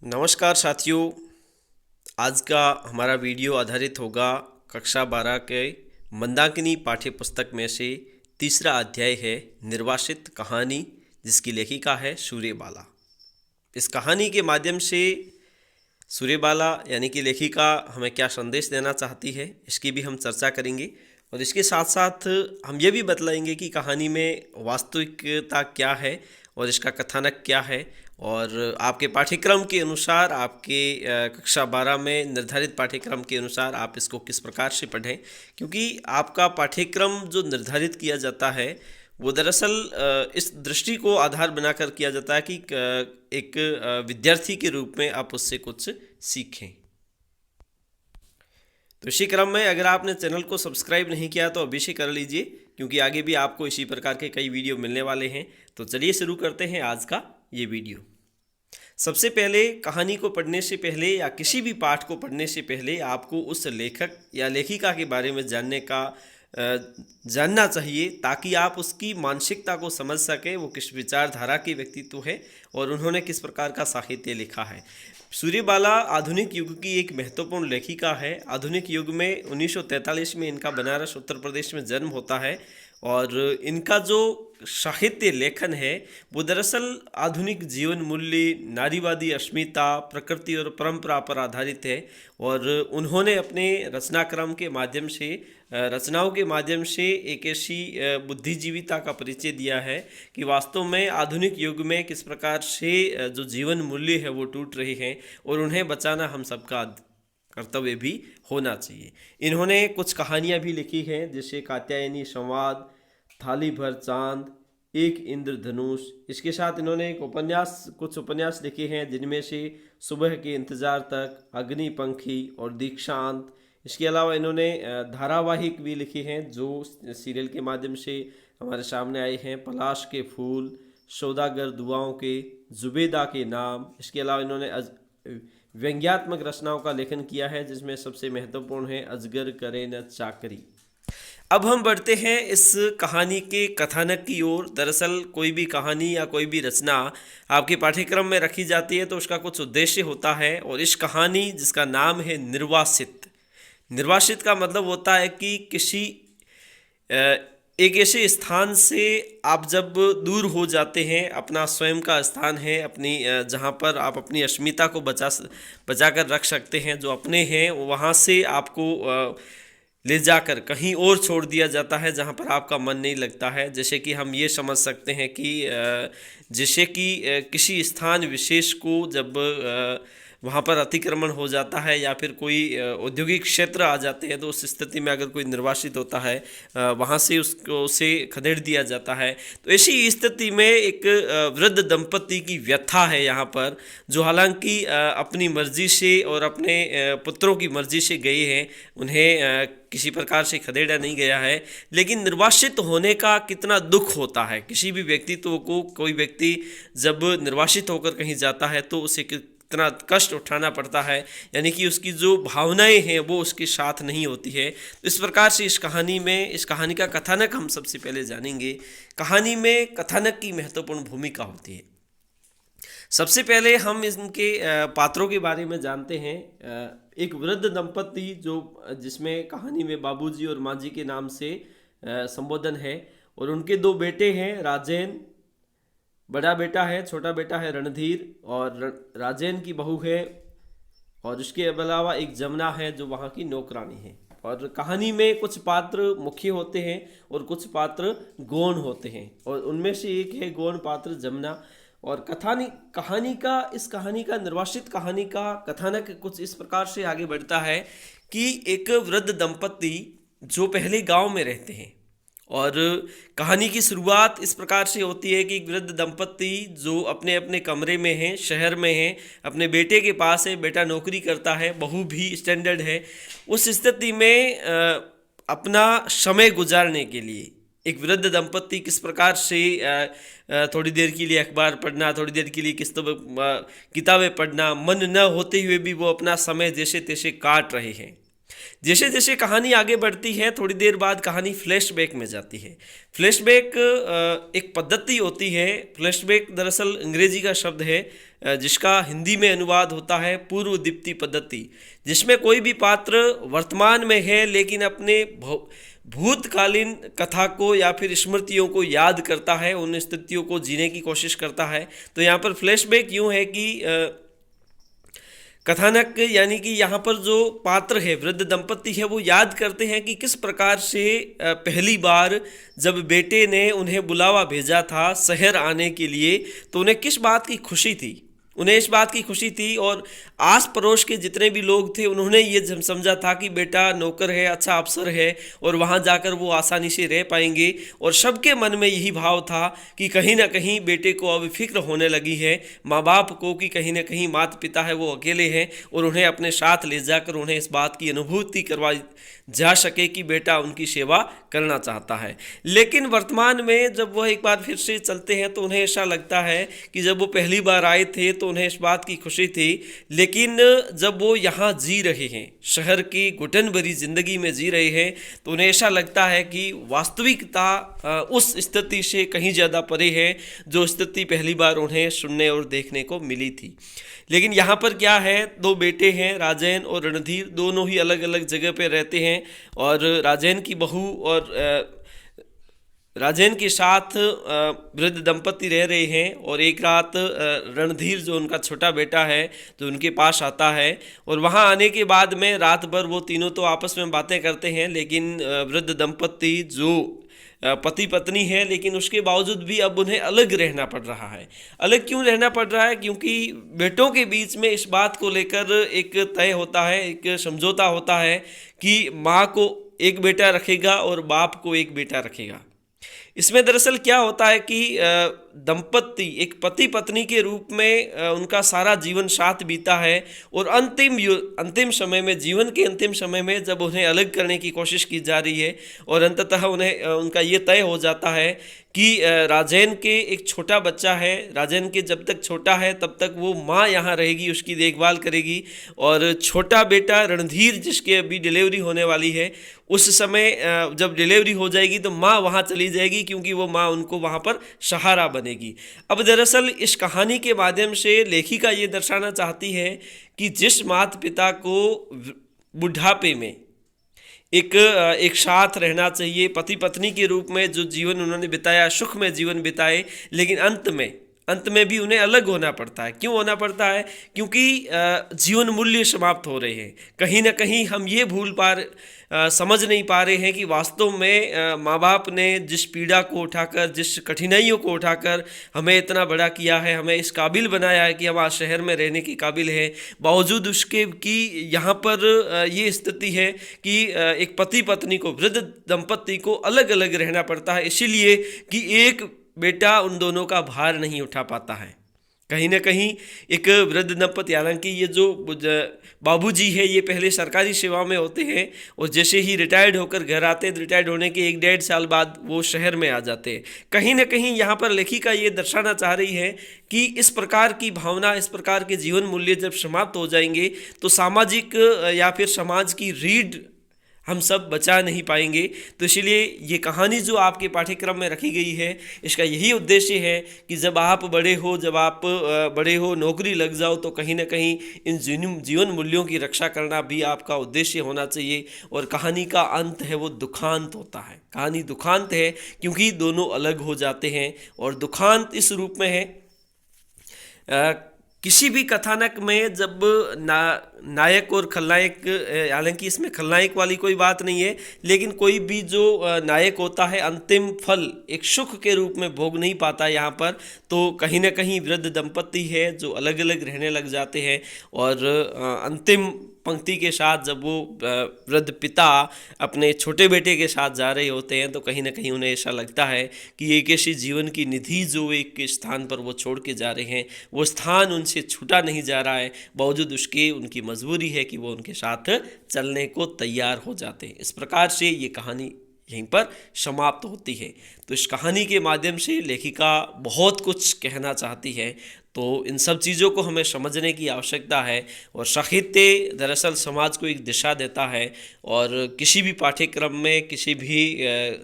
नमस्कार साथियों। आज का हमारा वीडियो आधारित होगा कक्षा 12 के मंदाकिनी पाठ्य पुस्तक में से तीसरा अध्याय है निर्वासित कहानी, जिसकी लेखिका है सूर्यबाला। इस कहानी के माध्यम से सूर्यबाला यानी कि लेखिका हमें क्या संदेश देना चाहती है, इसकी भी हम चर्चा करेंगे। और इसके साथ साथ हम ये भी बतलाएंगे कि कहानी में वास्तविकता क्या है और इसका कथानक क्या है, और आपके पाठ्यक्रम के अनुसार, आपके कक्षा 12 में निर्धारित पाठ्यक्रम के अनुसार आप इसको किस प्रकार से पढ़ें। क्योंकि आपका पाठ्यक्रम जो निर्धारित किया जाता है वो दरअसल इस दृष्टि को आधार बनाकर किया जाता है कि एक विद्यार्थी के रूप में आप उससे कुछ सीखें। तो इसी क्रम में अगर आपने चैनल को सब्सक्राइब नहीं किया तो अभी से कर लीजिए, क्योंकि आगे भी आपको इसी प्रकार के कई वीडियो मिलने वाले हैं। तो चलिए शुरू करते हैं आज का ये वीडियो। सबसे पहले कहानी को पढ़ने से पहले या किसी भी पाठ को पढ़ने से पहले आपको उस लेखक या लेखिका के बारे में जानना चाहिए, ताकि आप उसकी मानसिकता को समझ सकें, वो किस विचारधारा के व्यक्तित्व है और उन्होंने किस प्रकार का साहित्य लिखा है। सूर्यबाला आधुनिक युग की एक महत्वपूर्ण लेखिका है। आधुनिक युग में 1943 में इनका बनारस उत्तर प्रदेश में जन्म होता है, और इनका जो साहित्य लेखन है वो दरअसल आधुनिक जीवन मूल्य, नारीवादी अस्मिता, प्रकृति और परंपरा पर आधारित है। और उन्होंने अपने रचनाक्रम के माध्यम से, रचनाओं के माध्यम से एक ऐसी बुद्धिजीविता का परिचय दिया है कि वास्तव में आधुनिक युग में किस प्रकार से जो जीवन मूल्य है वो टूट रहे हैं, और उन्हें बचाना हम सबका कर्तव्य भी होना चाहिए। इन्होंने कुछ कहानियाँ भी लिखी हैं, जैसे कात्यायनी संवाद, थाली भर चांद, एक इंद्रधनुष। इसके साथ इन्होंने कुछ उपन्यास लिखे हैं, जिनमें से सुबह के इंतज़ार तक, अग्निपंखी और दीक्षांत। इसके अलावा इन्होंने धारावाहिक भी लिखे हैं जो सीरियल के माध्यम से हमारे सामने आए हैं। पलाश के फूल, सौदागर दुआओं के, जुबेदा के नाम। इसके अलावा इन्होंने व्यंग्यात्मक रचनाओं का लेखन किया है, जिसमें सबसे महत्वपूर्ण है अजगर करे न चाकरी। अब हम बढ़ते हैं इस कहानी के कथानक की ओर। दरअसल कोई भी कहानी या कोई भी रचना आपके पाठ्यक्रम में रखी जाती है तो उसका कुछ उद्देश्य होता है, और इस कहानी जिसका नाम है निर्वासित, निर्वासित का मतलब होता है कि किसी एक ऐसे स्थान से आप जब दूर हो जाते हैं, अपना स्वयं का स्थान है, अपनी जहाँ पर आप अपनी अस्मिता को बचा कर रख सकते हैं, जो अपने हैं, वहाँ से आपको ले जाकर कहीं और छोड़ दिया जाता है जहाँ पर आपका मन नहीं लगता है। जैसे कि हम ये समझ सकते हैं कि जैसे कि किसी स्थान विशेष को जब वहाँ पर अतिक्रमण हो जाता है या फिर कोई औद्योगिक क्षेत्र आ जाते हैं, तो उस स्थिति में अगर कोई निर्वासित होता है वहाँ से उसे खदेड़ दिया जाता है। तो ऐसी स्थिति में एक वृद्ध दंपति की व्यथा है यहाँ पर, जो हालांकि अपनी मर्जी से और अपने पुत्रों की मर्जी से गए हैं, उन्हें किसी प्रकार से खदेड़ा नहीं गया है। लेकिन निर्वासित होने का कितना दुख होता है किसी भी व्यक्तित्व को। कोई व्यक्ति जब निर्वासित होकर कहीं जाता है तो उसे कितना कष्ट उठाना पड़ता है, यानी कि उसकी जो भावनाएं हैं वो उसके साथ नहीं होती है। तो इस प्रकार से इस कहानी का कथानक हम सबसे पहले जानेंगे। कहानी में कथानक की महत्वपूर्ण भूमिका होती है। सबसे पहले हम इनके पात्रों के बारे में जानते हैं। एक वृद्ध दंपति जिसमें कहानी में बाबूजी और माँ जी के नाम से संबोधन है, और उनके दो बेटे हैं। राजेन बड़ा बेटा है, छोटा बेटा है रणधीर, और राजेन की बहू है, और उसके अलावा एक जमुना है जो वहाँ की नौकरानी है। और कहानी में कुछ पात्र मुख्य होते हैं और कुछ पात्र गौण होते हैं, और उनमें से एक है गौण पात्र जमुना। और इस कहानी का निर्वासित कहानी का कथानक कुछ इस प्रकार से आगे बढ़ता है कि एक वृद्ध दंपति जो पहले गांव में रहते हैं, और कहानी की शुरुआत इस प्रकार से होती है कि एक वृद्ध दंपति जो अपने अपने कमरे में हैं, शहर में हैं, अपने बेटे के पास है, बेटा नौकरी करता है, बहू भी स्टैंडर्ड है। उस स्थिति में अपना समय गुजारने के लिए एक वृद्ध दंपति किस प्रकार से थोड़ी देर के लिए अखबार पढ़ना, थोड़ी देर के लिए किताबें पढ़ना, मन न होते हुए भी वो अपना समय जैसे तैसे काट रहे हैं। जैसे जैसे कहानी आगे बढ़ती है, थोड़ी देर बाद कहानी फ्लैशबैक में जाती है। फ्लैशबैक एक पद्धति होती है। फ्लैशबैक दरअसल अंग्रेजी का शब्द है, जिसका हिंदी में अनुवाद होता है पूर्व दीप्ति पद्धति, जिसमें कोई भी पात्र वर्तमान में है लेकिन अपने भूतकालीन कथा को या फिर स्मृतियों को याद करता है, उन स्थितियों को जीने की कोशिश करता है। तो यहाँ पर फ्लैशबैक यूँ है कि कथानक यानी कि यहाँ पर जो पात्र है, वृद्ध दंपति है, वो याद करते हैं कि किस प्रकार से पहली बार जब बेटे ने उन्हें बुलावा भेजा था शहर आने के लिए, तो उन्हें किस बात की खुशी थी। उन्हें इस बात की खुशी थी और आस पड़ोस के जितने भी लोग थे उन्होंने ये समझा था कि बेटा नौकर है, अच्छा अफसर है और वहाँ जाकर वो आसानी से रह पाएंगे। और सबके मन में यही भाव था कि कहीं ना कहीं बेटे को अब फिक्र होने लगी है, माँ बाप को, कि कहीं ना कहीं माता पिता है वो अकेले हैं और उन्हें अपने साथ ले जाकर उन्हें इस बात की अनुभूति करवाई जा सके कि बेटा उनकी सेवा करना चाहता है। लेकिन वर्तमान में जब वह एक बार फिर से चलते हैं तो उन्हें ऐसा लगता है कि जब वो पहली बार आए थे तो उन्हें इस बात की खुशी थी, लेकिन जब वो यहाँ जी रहे हैं, शहर की घुटन भरी जिंदगी में जी रहे हैं, तो उन्हें ऐसा लगता है कि वास्तविकता उस स्थिति से कहीं ज़्यादा परे है जो स्थिति पहली बार उन्हें सुनने और देखने को मिली थी। लेकिन यहाँ पर क्या है, दो बेटे हैं, राजेन और रणधीर, दोनों ही अलग अलग जगह पे रहते हैं और राजेन की बहू और राजेन के साथ वृद्ध दंपति रह रहे हैं। और एक रात रणधीर जो उनका छोटा बेटा है जो उनके पास आता है और वहाँ आने के बाद में रात भर वो तीनों तो आपस में बातें करते हैं, लेकिन वृद्ध दंपति जो पति पत्नी है, लेकिन उसके बावजूद भी अब उन्हें अलग रहना पड़ रहा है। अलग क्यों रहना पड़ रहा है? क्योंकि बेटों के बीच में इस बात को लेकर एक तय होता है, एक समझौता होता है कि माँ को एक बेटा रखेगा और बाप को एक बेटा रखेगा। इसमें दरअसल क्या होता है कि दंपति एक पति पत्नी के रूप में उनका सारा जीवन साथ बीता है और अंतिम समय में, जीवन के अंतिम समय में जब उन्हें अलग करने की कोशिश की जा रही है और अंततः उन्हें उनका ये तय हो जाता है कि राजेन के एक छोटा बच्चा है, राजेन के जब तक छोटा है तब तक वो माँ यहाँ रहेगी, उसकी देखभाल करेगी, और छोटा बेटा रणधीर जिसके अभी डिलीवरी होने वाली है, उस समय जब डिलीवरी हो जाएगी तो माँ वहाँ चली जाएगी क्योंकि वो माँ उनको वहाँ पर सहारा बनेगी। अब दरअसल इस कहानी के माध्यम से लेखिका ये दर्शाना चाहती है कि जिस माता पिता को बुढ़ापे में एक साथ रहना चाहिए, पति पत्नी के रूप में जो जीवन उन्होंने बिताया, सुख में जीवन बिताए, लेकिन अंत में भी उन्हें अलग होना पड़ता है। क्यों होना पड़ता है? क्योंकि जीवन मूल्य समाप्त हो रहे हैं। कहीं ना कहीं हम ये समझ नहीं पा रहे हैं कि वास्तव में माँ बाप ने जिस पीड़ा को उठाकर, जिस कठिनाइयों को उठाकर हमें इतना बड़ा किया है, हमें इस काबिल बनाया है कि हम आज शहर में रहने के काबिल हैं, बावजूद उसके कि यहाँ पर ये स्थिति है कि एक पति पत्नी को, वृद्ध दंपति को अलग अलग रहना पड़ता है, इसीलिए कि एक बेटा उन दोनों का भार नहीं उठा पाता है। कहीं ना कहीं एक वृद्ध दंपति, हालांकि ये जो बाबूजी है ये पहले सरकारी सेवा में होते हैं और जैसे ही रिटायर्ड होकर घर आते हैं, रिटायर्ड होने के 1-1.5 साल बाद वो शहर में आ जाते हैं। कहीं ना कहीं यहाँ पर लेखिका ये दर्शाना चाह रही है कि इस प्रकार की भावना, इस प्रकार के जीवन मूल्य जब समाप्त हो जाएंगे तो सामाजिक या फिर समाज की रीढ़ हम सब बचा नहीं पाएंगे। तो इसलिए ये कहानी जो आपके पाठ्यक्रम में रखी गई है, इसका यही उद्देश्य है कि जब आप बड़े हो, नौकरी लग जाओ, तो कहीं ना कहीं इन जीवन मूल्यों की रक्षा करना भी आपका उद्देश्य होना चाहिए। और कहानी का अंत है वो दुखांत होता है। कहानी दुखांत है क्योंकि दोनों अलग हो जाते हैं, और दुखांत इस रूप में है किसी भी कथानक में जब नायक और खलनायक, हालांकि इसमें खलनायक वाली कोई बात नहीं है, लेकिन कोई भी जो नायक होता है अंतिम फल एक सुख के रूप में भोग नहीं पाता यहाँ पर, तो कहीं ना कहीं वृद्ध दंपति है जो अलग अलग रहने लग जाते हैं। और अंतिम पंक्ति के साथ जब वो वृद्ध पिता अपने छोटे बेटे के साथ जा रहे होते हैं तो कहीं ना कहीं उन्हें ऐसा लगता है कि एक ऐसी जीवन की निधि जो एक स्थान पर वो छोड़ के जा रहे हैं, वो स्थान उनसे छूटा नहीं जा रहा है, बावजूद उसके उनकी मजबूरी है कि वो उनके साथ चलने को तैयार हो जाते हैं। इस प्रकार से ये कहानी यहीं पर समाप्त होती है। तो इस कहानी के माध्यम से लेखिका बहुत कुछ कहना चाहती है। तो इन सब चीज़ों को हमें समझने की आवश्यकता है और साहित्य दरअसल समाज को एक दिशा देता है और किसी भी पाठ्यक्रम में किसी भी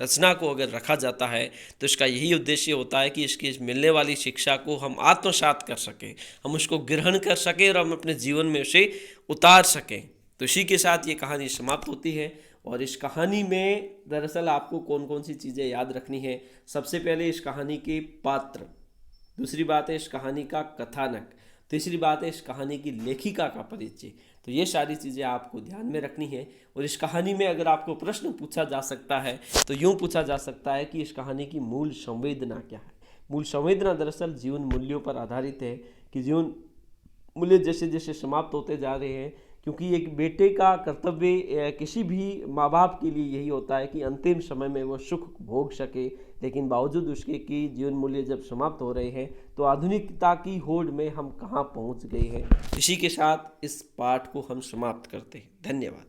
रचना को अगर रखा जाता है तो इसका यही उद्देश्य होता है कि इसकी मिलने वाली शिक्षा को हम आत्मसात कर सकें, हम उसको ग्रहण कर सकें और हम अपने जीवन में उसे उतार सकें। तो इसी के साथ ये कहानी समाप्त होती है और इस कहानी में दरअसल आपको कौन कौन सी चीज़ें याद रखनी है। सबसे पहले इस कहानी के पात्र, दूसरी बात है इस कहानी का कथानक, तीसरी बात है इस कहानी की लेखिका का परिचय। तो ये सारी चीज़ें आपको ध्यान में रखनी है। और इस कहानी में अगर आपको प्रश्न पूछा जा सकता है तो यूँ पूछा जा सकता है कि इस कहानी की मूल संवेदना क्या है। मूल संवेदना दरअसल जीवन मूल्यों पर आधारित है कि जीवन मूल्य जैसे जैसे समाप्त होते जा रहे हैं, क्योंकि एक बेटे का कर्तव्य किसी भी माँ बाप के लिए यही होता है कि अंतिम समय में वो सुख भोग सके, लेकिन बावजूद उसके कि जीवन मूल्य जब समाप्त हो रहे हैं तो आधुनिकता की होड़ में हम कहाँ पहुँच गए हैं। इसी के साथ इस पाठ को हम समाप्त करते हैं। धन्यवाद।